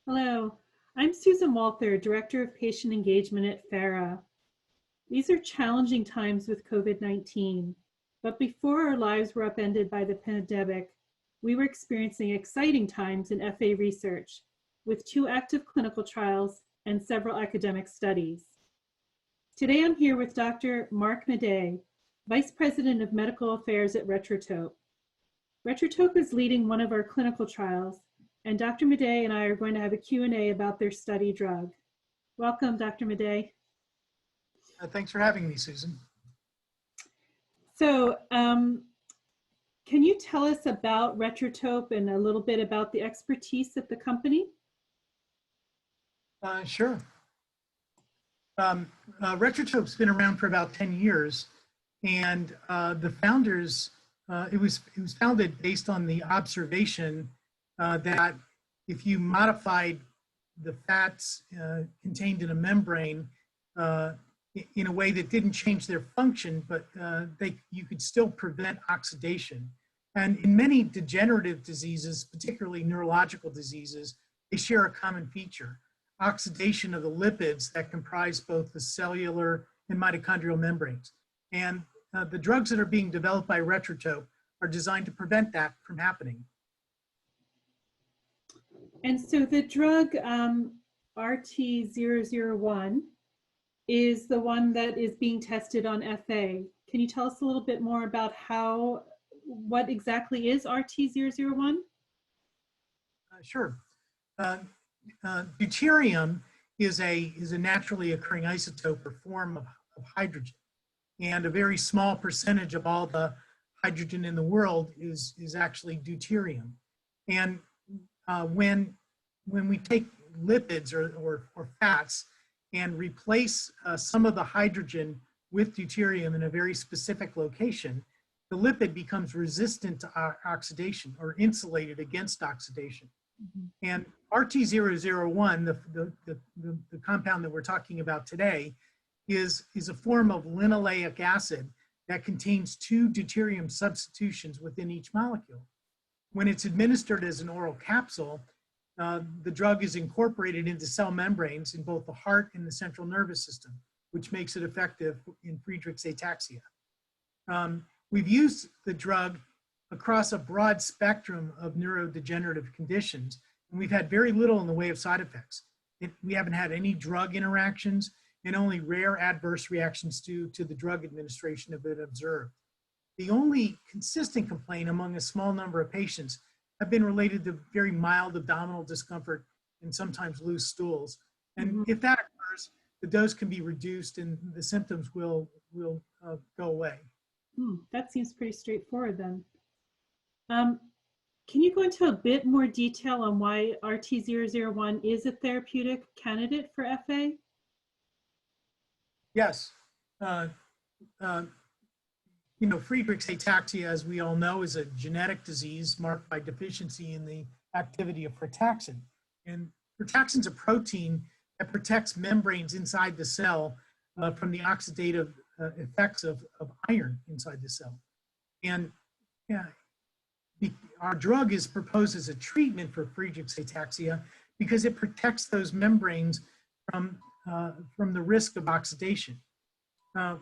Hello, I'm Susan Walther, Director of Patient Engagement at FARA. These are challenging times with COVID-19, but before our lives were upended by the pandemic, we were experiencing exciting times in FA research with 2 active clinical trials and several academic studies. Today I'm here with Dr. Mark Madej, Vice President of Medical Affairs at Retrotope. Retrotope is leading one of our clinical trials, and Dr. Madej and I are going to have a Q&A about their study drug. Welcome, Dr. Madej. Thanks for having me, Susan. So, can you tell us about Retrotope and a little bit about the expertise at the company? Sure. Retrotope's been around for about 10 years, and the founders, it was founded based on the observation that if you modified the fats contained in a membrane in a way that didn't change their function, but you could still prevent oxidation. And in many degenerative diseases, particularly neurological diseases, they share a common feature: oxidation of the lipids that comprise both the cellular and mitochondrial membranes. And the drugs that are being developed by Retrotope are designed to prevent that from happening. And so the drug RT001 is the one that is being tested on FA. Can you tell us a little bit more about what exactly is RT001? Sure. Deuterium is a naturally occurring isotope or form of hydrogen. And a very small percentage of all the hydrogen in the world is actually deuterium. And when we take lipids or fats and replace some of the hydrogen with deuterium in a very specific location, the lipid becomes resistant to oxidation or insulated against oxidation. Mm-hmm. And RT001, the compound that we're talking about today, is a form of linoleic acid that contains 2 deuterium substitutions within each molecule. When it's administered as an oral capsule, the drug is incorporated into cell membranes in both the heart and the central nervous system, which makes it effective in Friedreich's ataxia. We've used the drug across a broad spectrum of neurodegenerative conditions, and we've had very little in the way of side effects. We haven't had any drug interactions, and only rare adverse reactions due to the drug administration have been observed. The only consistent complaint among a small number of patients have been related to very mild abdominal discomfort and sometimes loose stools. And mm-hmm. if that occurs, the dose can be reduced and the symptoms will go away. That seems pretty straightforward then. Can you go into a bit more detail on why RT001 is a therapeutic candidate for FA? Yes. Friedreich's ataxia, as we all know, is a genetic disease marked by deficiency in the activity of frataxin. And frataxin is a protein that protects membranes inside the cell from the oxidative effects of iron inside the cell. And our drug is proposed as a treatment for Friedreich's ataxia because it protects those membranes from the risk of oxidation.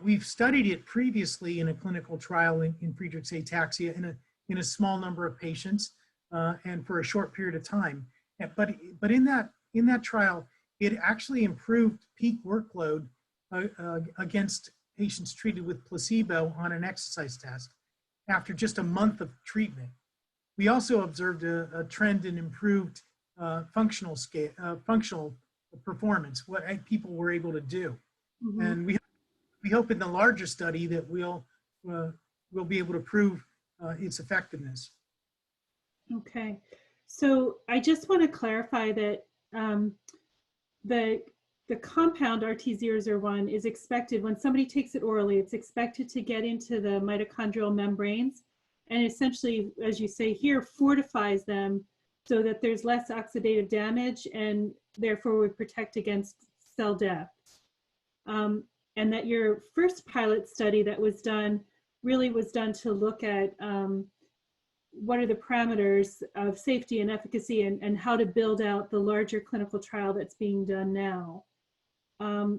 We've studied it previously in a clinical trial in Friedreich's ataxia in a small number of patients and for a short period of time. But in that trial, it actually improved peak workload against patients treated with placebo on an exercise test after just a month of treatment. We also observed a trend in improved functional performance, what people were able to do. Mm-hmm. And we hope in the larger study that we'll be able to prove its effectiveness. Okay, so I just want to clarify that the compound RT001 is expected, when somebody takes it orally, it's expected to get into the mitochondrial membranes and essentially, as you say here, fortifies them so that there's less oxidative damage and therefore would protect against cell death. And that your first pilot study that was done really was done to look at what are the parameters of safety and efficacy, and how to build out the larger clinical trial that's being done now.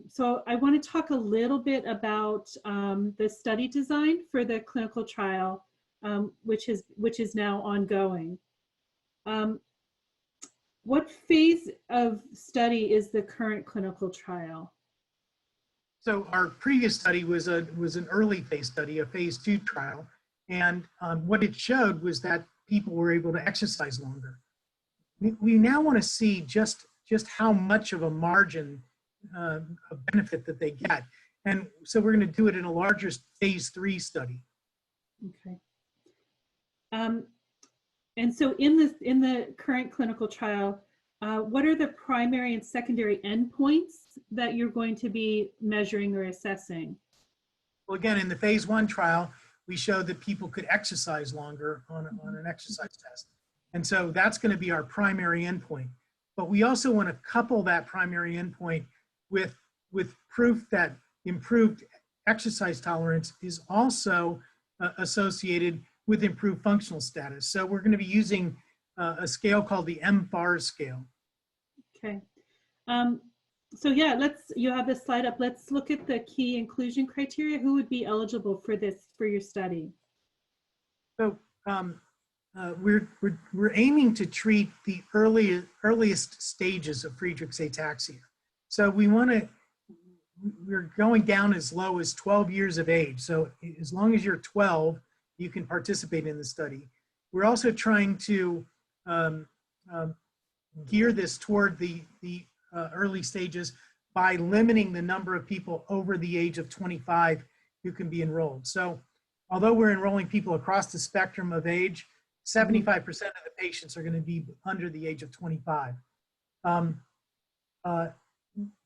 So I want to talk a little bit about the study design for the clinical trial, which is now ongoing. What phase of study is the current clinical trial? So our previous study was an early phase study, a phase 2 trial. And what it showed was that people were able to exercise longer. We now want to see just how much of a margin of benefit that they get. And so we're going to do it in a larger phase 3 study. Okay. And so in the current clinical trial, what are the primary and secondary endpoints that you're going to be measuring or assessing? Well, again, in the phase 1 trial, we showed that people could exercise longer on an exercise test. And so that's going to be our primary endpoint. But we also want to couple that primary endpoint with proof that improved exercise tolerance is also associated with improved functional status. So we're going to be using a scale called the mFARS scale. Okay. So yeah, you have this slide up. Let's look at the key inclusion criteria. Who would be eligible for your study? So we're aiming to treat the earliest stages of Friedreich's ataxia. So we're going down as low as 12 years of age. So as long as you're 12, you can participate in the study. We're also trying to gear this toward the early stages by limiting the number of people over the age of 25 who can be enrolled. So although we're enrolling people across the spectrum of age, 75% of the patients are going to be under the age of 25.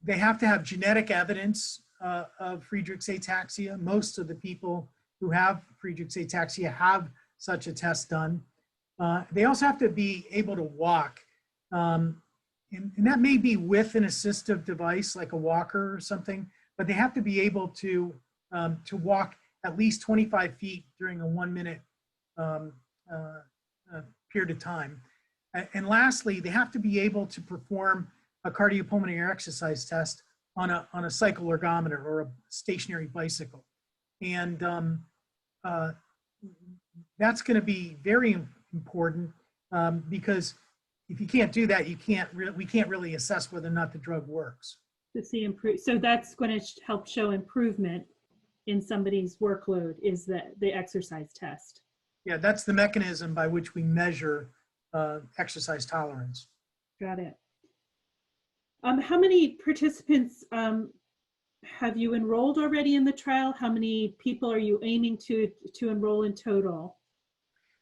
They have to have genetic evidence of Friedreich's ataxia. Most of the people who have Friedreich's ataxia have such a test done. They also have to be able to walk. And that may be with an assistive device like a walker or something, but they have to be able to walk at least 25 feet during a 1 minute period of time. And lastly, they have to be able to perform a cardiopulmonary exercise test on a cycle ergometer or a stationary bicycle. And that's going to be very important because if you can't do that, we can't really assess whether or not the drug works. To see so that's going to help show improvement in somebody's workload, is the exercise test. Yeah, that's the mechanism by which we measure exercise tolerance. Got it. How many participants have you enrolled already in the trial? How many people are you aiming to enroll in total?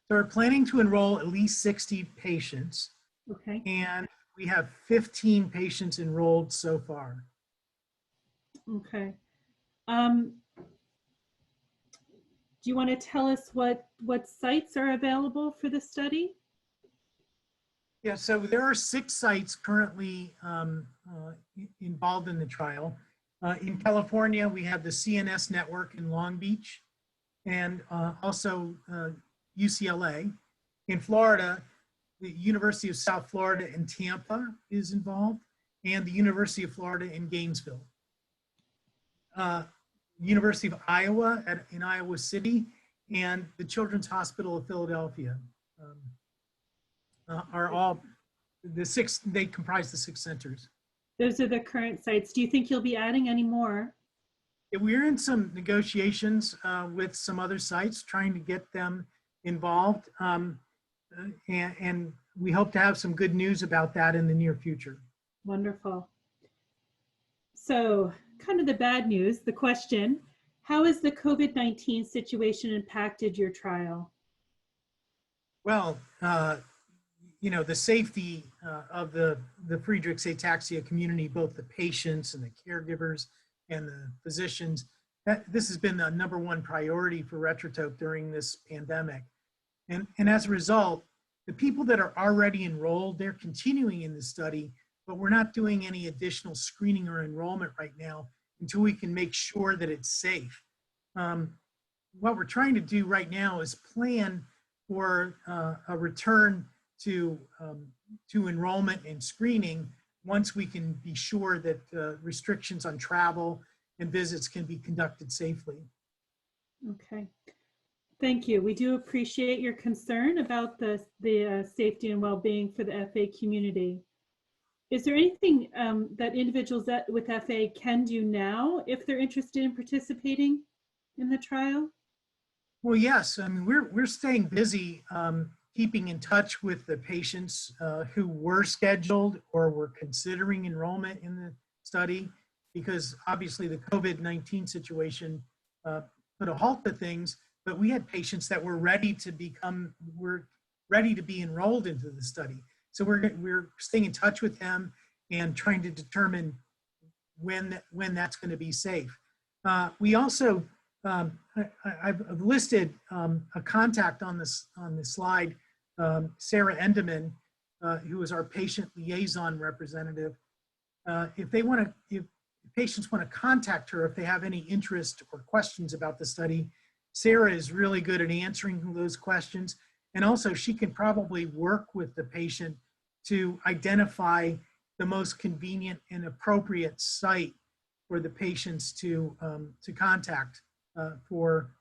So we're planning to enroll at least 60 patients. Okay. And we have 15 patients enrolled so far. Okay. Do you want to tell us what sites are available for the study? Yeah, so there are 6 sites currently involved in the trial. In California, we have the CNS network in Long Beach and also UCLA. In Florida, the University of South Florida in Tampa is involved, and the University of Florida in Gainesville. University of Iowa in Iowa City, and the Children's Hospital of Philadelphia are all they comprise the 6 centers. Those are the current sites. Do you think you'll be adding any more? Yeah, we're in some negotiations with some other sites, trying to get them involved. And we hope to have some good news about that in the near future. Wonderful. So kind of the bad news, the question, how has the COVID-19 situation impacted your trial? Well, you know, the safety of the Friedreich's ataxia community, both the patients and the caregivers and the physicians, this has been the #1 priority for Retrotope during this pandemic. And as a result, the people that are already enrolled, they're continuing in the study, but we're not doing any additional screening or enrollment right now until we can make sure that it's safe. What we're trying to do right now is plan for a return to enrollment and screening once we can be sure that restrictions on travel and visits can be conducted safely. Okay. Thank you. We do appreciate your concern about the safety and well-being for the FA community. Is there anything that individuals with FA can do now if they're interested in participating in the trial? Well, yes. I mean, we're staying busy, keeping in touch with the patients who were scheduled or were considering enrollment in the study, because obviously the COVID-19 situation put a halt to things. But we had patients that were ready to be enrolled into the study. So we're staying in touch with them and trying to determine when that's going to be safe. We also I've listed a contact on this slide, Sarah Endeman, who is our patient liaison representative. If patients want to contact her if they have any interest or questions about the study, Sarah is really good at answering those questions. And also she can probably work with the patient to identify the most convenient and appropriate site for the patients to contact for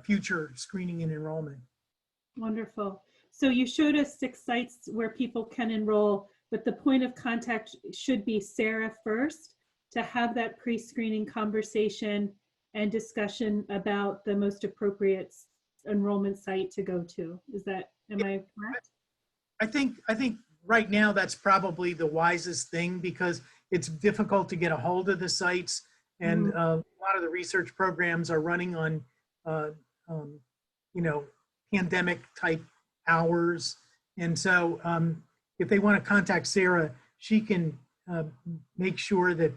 future screening and enrollment. Wonderful. So you showed us 6 sites where people can enroll, but the point of contact should be Sarah first to have that pre-screening conversation and discussion about the most appropriate enrollment site to go to. Am I correct? I think right now that's probably the wisest thing, because it's difficult to get a hold of the sites, and a lot of the research programs are running on pandemic type hours. And so if they want to contact Sarah, she can make sure that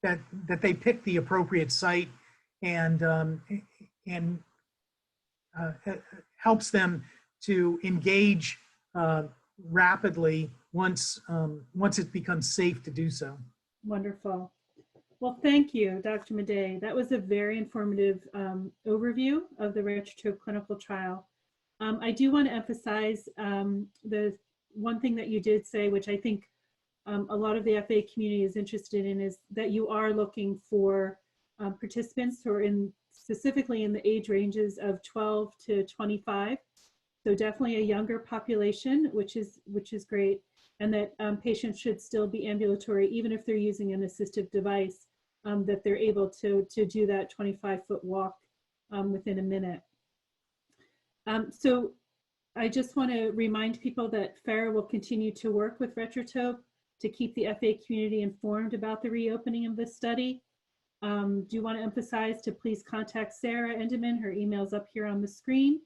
that they pick the appropriate site, and helps them to engage rapidly once it becomes safe to do so. Wonderful. Well, thank you, Dr. Madej. That was a very informative overview of the Retrotope clinical trial. I do want to emphasize the one thing that you did say, which I think a lot of the FA community is interested in, is that you are looking for participants who are specifically in the age ranges of 12 to 25. So definitely a younger population, which is great, and that patients should still be ambulatory, even if they're using an assistive device, that they're able to do that 25-foot walk within a minute. So I just want to remind people that FARA will continue to work with Retrotope to keep the FA community informed about the reopening of this study. Do want to emphasize to please contact Sarah Endeman. Her email's up here on the screen.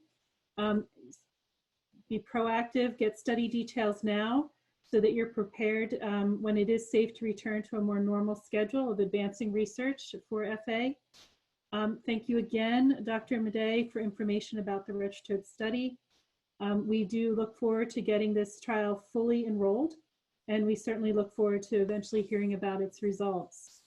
Be proactive, get study details now so that you're prepared when it is safe to return to a more normal schedule of advancing research for FA. Thank you again, Dr. Madej, for information about the Retrotope study. We do look forward to getting this trial fully enrolled, and we certainly look forward to eventually hearing about its results.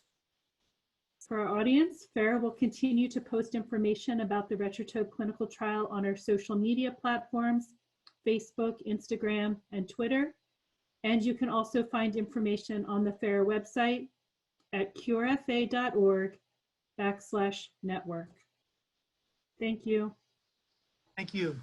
For our audience, FARA will continue to post information about the Retrotope clinical trial on our social media platforms, Facebook, Instagram, and Twitter. And you can also find information on the FARA website at curefa.org/network. Thank you. Thank you.